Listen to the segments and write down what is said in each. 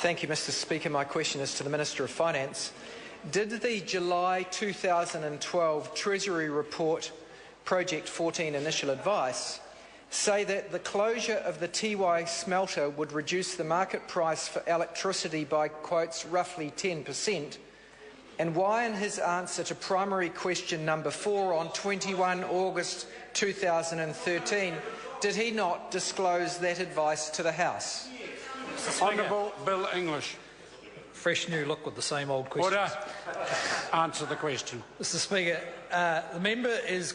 Thank you, Mr. Speaker. My question is to the Minister of Finance. Did the July 2012 Treasury report, Project 14 Initial Advice, say that the closure of the Tiwai smelter would reduce the market price for electricity by, quotes, roughly 10%? And why, in his answer to primary question number 4 on 21 August 2013, did he not disclose that advice to the House? Honourable Bill English. Fresh new look with the same old questions. Order. Answer the question. Mr. Speaker, the member is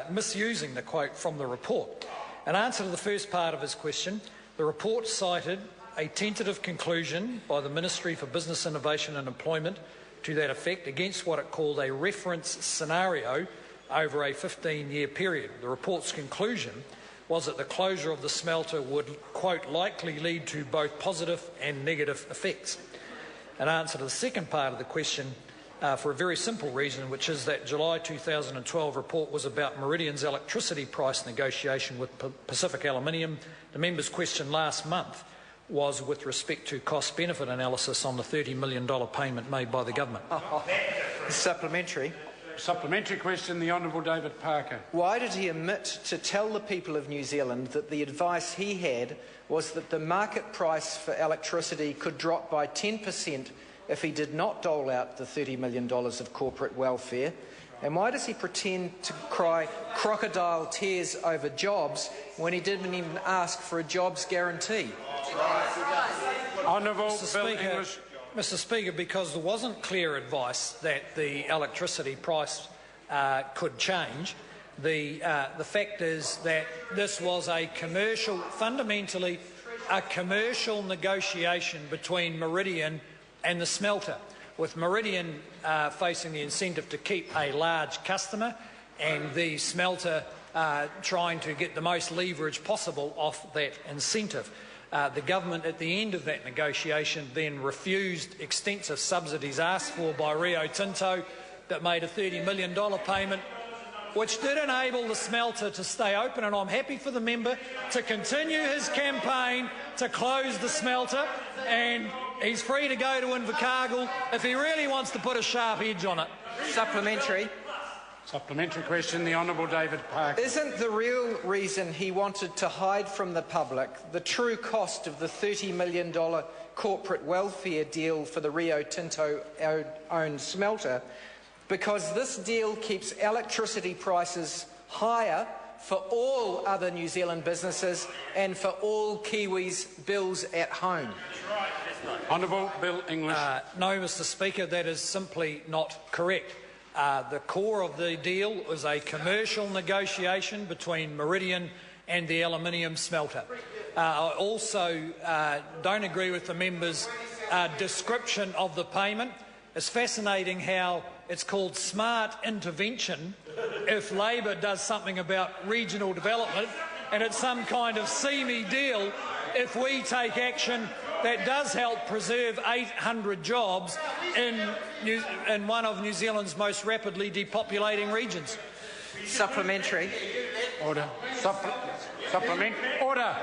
misusing the quote from the report. In answer to the first part of his question, the report cited a tentative conclusion by the Ministry for Business Innovation and Employment to that effect against what it called a reference scenario over a 15-year period. The report's conclusion was that the closure of the smelter would, quote, likely lead to both positive and negative effects. In answer to the second part of the question, for a very simple reason, which is that July 2012 report was about Meridian's electricity price negotiation with Pacific Aluminium. The member's question last month was with respect to cost-benefit analysis on the $30 million payment made by the government. Supplementary. Supplementary question, the Honourable David Parker. Why did he omit to tell the people of New Zealand that the advice he had was that the market price for electricity could drop by 10% if he did not dole out the $30 million of corporate welfare? And why does he pretend to cry crocodile tears over jobs when he didn't even ask for a jobs guarantee? Honourable Bill English. Mr. Speaker, because there wasn't clear advice that the electricity price could change, the fact is that this was fundamentally a commercial negotiation between Meridian and the smelter, with Meridian facing the incentive to keep a large customer and the smelter trying to get the most leverage possible off that incentive. The government, at the end of that negotiation, then refused extensive subsidies asked for by Rio Tinto that made a $30 million payment, which did enable the smelter to stay open, and I'm happy for the member to continue his campaign to close the smelter, and he's free to go to Invercargill if he really wants to put a sharp edge on it. Supplementary. Supplementary question, the Honourable David Parker. Isn't the real reason he wanted to hide from the public the true cost of the $30 million corporate welfare deal for the Rio Tinto-owned smelter? Because this deal keeps electricity prices higher for all other New Zealand businesses and for all Kiwis' bills at home. Honourable Bill English. No, Mr. Speaker, that is simply not correct. The core of the deal was a commercial negotiation between Meridian and the aluminium smelter. I also don't agree with the member's description of the payment. It's fascinating how it's called smart intervention if Labor does something about regional development, and it's some kind of seamy deal if we take action that does help preserve 800 jobs in one of New Zealand's most rapidly depopulating regions. Supplementary. Order. Order.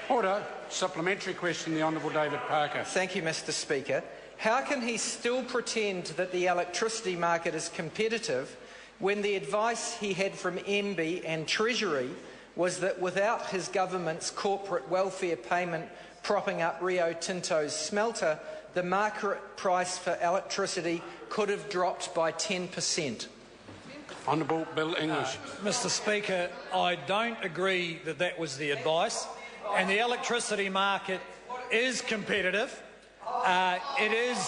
Order. Supplementary question, the Honourable David Parker. Thank you, Mr. Speaker. How can he still pretend that the electricity market is competitive when the advice he had from MB and Treasury was that without his government's corporate welfare payment propping up Rio Tinto's smelter, the market price for electricity could have dropped by 10%? Honourable Bill English. Mr. Speaker, I don't agree that that was the advice, and the electricity market is competitive. It is,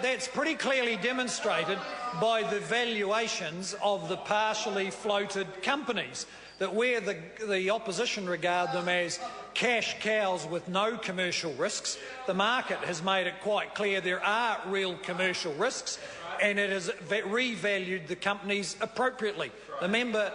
that's pretty clearly demonstrated by the valuations of the partially floated companies, that where the opposition regard them as cash cows with no commercial risks, the market has made it quite clear there are real commercial risks, and it has revalued the companies appropriately. The member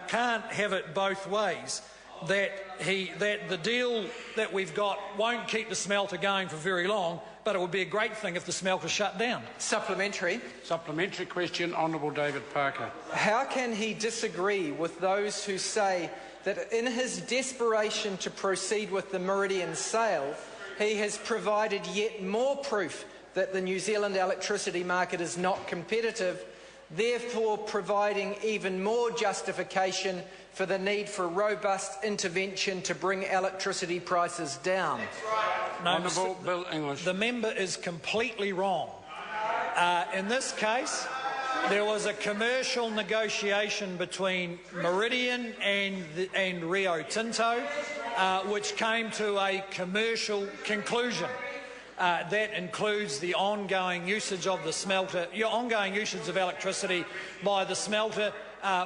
can't have it both ways. That the deal that we've got won't keep the smelter going for very long, but it would be a great thing if the smelter shut down. Supplementary. Supplementary question, Honourable David Parker. How can he disagree with those who say that in his desperation to proceed with the Meridian sale, he has provided yet more proof that the New Zealand electricity market is not competitive, therefore providing even more justification for the need for robust intervention to bring electricity prices down. No, Honourable Bill English. The member is completely wrong. In this case, there was a commercial negotiation between Meridian and Rio Tinto, which came to a commercial conclusion. That includes the ongoing usage of the smelter, ongoing usage of electricity by the smelter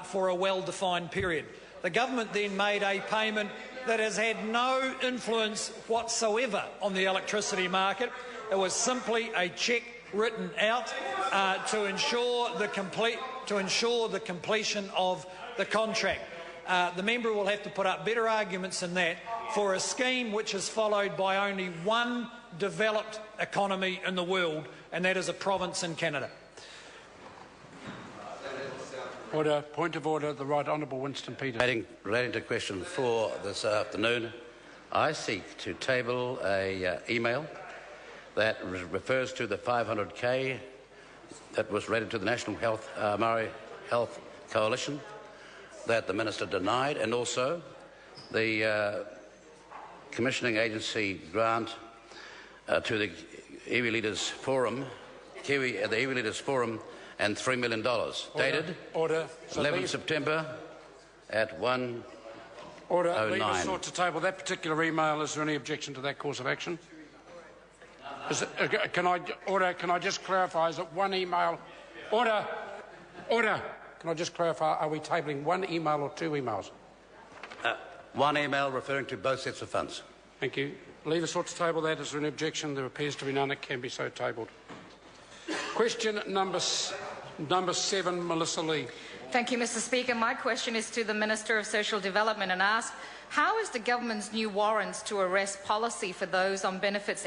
for a well-defined period. The government then made a payment that has had no influence whatsoever on the electricity market. It was simply a cheque written out to ensure the completion of the contract. The member will have to put up better arguments than that for a scheme which is followed by only one developed economy in the world, and that is a province in Canada. Order. Point of order. The Right Honourable Winston Peters. Relating to question 4 this afternoon, I seek to table a email that refers to the 500k that was related to the National Maori Health Coalition that the Minister denied, and also the commissioning agency grant to the Iwi Leaders Forum, the Iwi Leaders Forum, and $3 million. Dated 11 September at 1:09. Order. Leave us sought to table that particular email. Is there any objection to that course of action? Can I just clarify? Is it one email? Order. Can I just clarify? Are we tabling one email or two emails? One email referring to both sets of funds. Thank you. Leave us sought to table that. Is there any objection? There appears to be none. It can be so tabled. Question number 7, Melissa Lee. Thank you, Mr. Speaker. My question is to the Minister of Social Development and asks, how is the government's new warrants to arrest policy for those on benefits